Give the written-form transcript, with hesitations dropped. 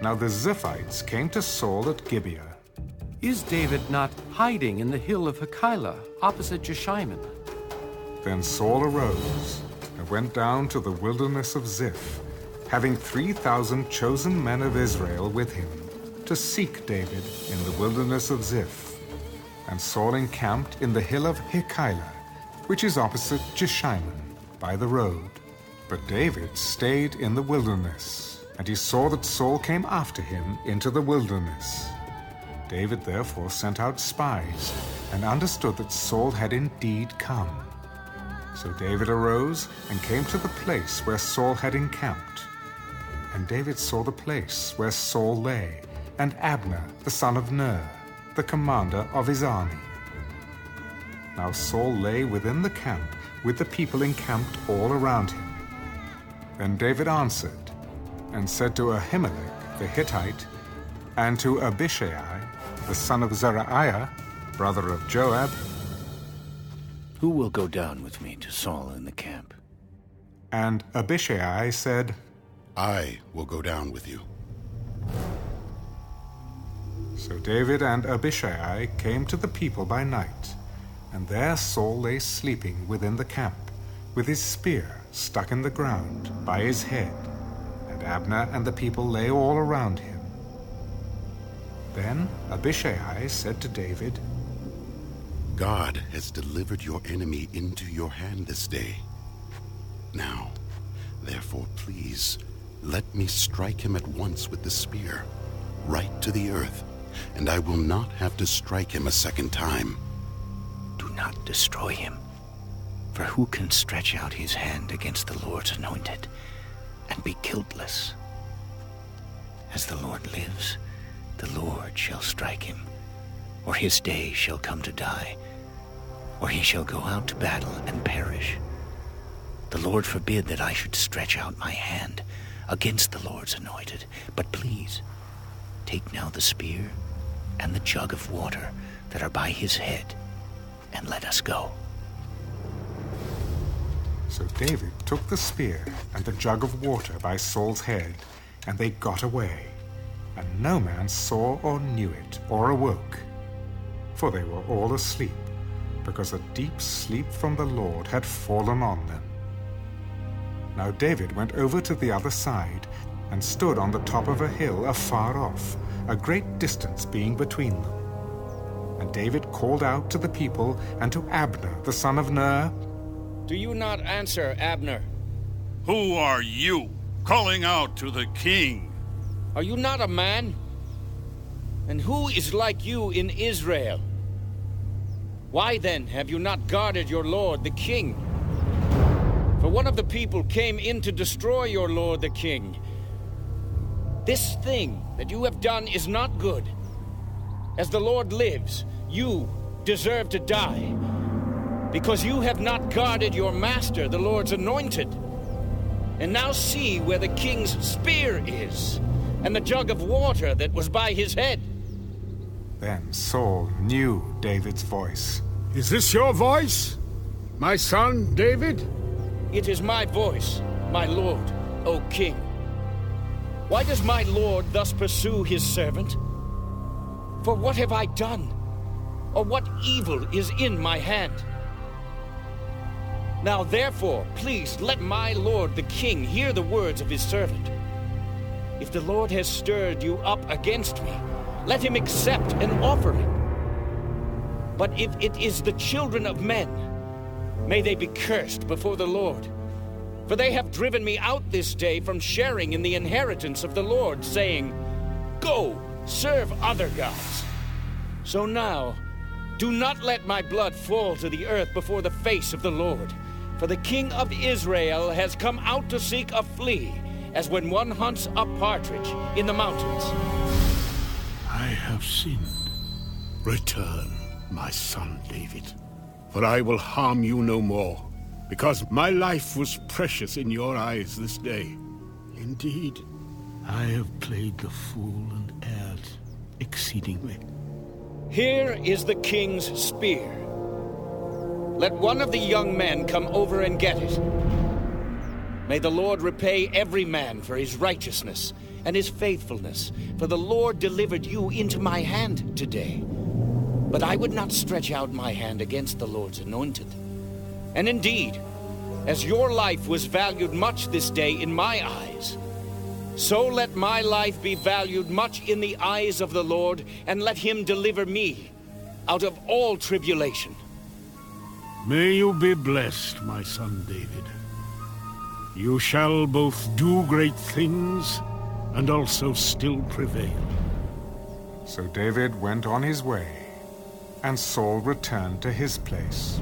Now the Ziphites came to Saul at Gibeah. Is David not hiding in the hill of Hachilah, opposite Jeshimon? Then Saul arose and went down to the wilderness of Ziph, having 3,000 chosen men of Israel with him, to seek David in the wilderness of Ziph. And Saul encamped in the hill of Hachilah, which is opposite Jeshimon, by the road. But David stayed in the wilderness, and he saw that Saul came after him into the wilderness. David therefore sent out spies, and understood that Saul had indeed come. So David arose and came to the place where Saul had encamped. And David saw the place where Saul lay, and Abner the son of Ner, the commander of his army. Now Saul lay within the camp, with the people encamped all around him. Then David answered, and said to Ahimelech the Hittite, and to Abishai the son of Zeruiah, brother of Joab, "Who will go down with me to Saul in the camp?" And Abishai said, "I will go down with you." So David and Abishai came to the people by night, and there Saul lay sleeping within the camp, with his spear stuck in the ground by his head, and Abner and the people lay all around him. Then Abishai said to David, God has delivered your enemy into your hand this day. Now, therefore, please, let me strike him at once with the spear, right to the earth, and I will not have to strike him a second time. Do not destroy him, for who can stretch out his hand against the Lord's anointed and be guiltless? As the Lord lives, the Lord shall strike him, or his day shall come to die, or he shall go out to battle and perish. The Lord forbid that I should stretch out my hand against the Lord's anointed. But please, take now the spear and the jug of water that are by his head, and let us go." So David took the spear and the jug of water by Saul's head, and they got away, and no man saw or knew it or awoke, for they were all asleep, because a deep sleep from the Lord had fallen on them. Now David went over to the other side, and stood on the top of a hill afar off, a great distance being between them. And David called out to the people and to Abner the son of Ner, "Do you not answer, Abner? Who are you, calling out to the king? Are you not a man? And who is like you in Israel? Why then have you not guarded your lord the king? For one of the people came in to destroy your lord the king. This thing that you have done is not good. As the Lord lives, you deserve to die, because you have not guarded your master, the Lord's anointed. And now see where the king's spear is, and the jug of water that was by his head." Then Saul knew David's voice. "Is this your voice, my son David?" "It is my voice, my lord, O king. Why does my lord thus pursue his servant? For what have I done? Or what evil is in my hand? Now therefore, please let my lord the king hear the words of his servant. If the Lord has stirred you up against me, let him accept an offering. But if it is the children of men, may they be cursed before the Lord. For they have driven me out this day from sharing in the inheritance of the Lord, saying, 'Go, serve other gods.' So now, do not let my blood fall to the earth before the face of the Lord. For the king of Israel has come out to seek a flea, as when one hunts a partridge in the mountains." "I have sinned. Return, my son David, for I will harm you no more, because my life was precious in your eyes this day. Indeed, I have played the fool and erred exceedingly." Here is the king's spear. Let one of the young men come over and get it. May the Lord repay every man for his righteousness and his faithfulness, for the Lord delivered you into my hand today. But I would not stretch out my hand against the Lord's anointed. And indeed, as your life was valued much this day in my eyes, so let my life be valued much in the eyes of the Lord, and let him deliver me out of all tribulation. May you be blessed, my son David. You shall both do great things and also still prevail. So David went on his way, and Saul returned to his place.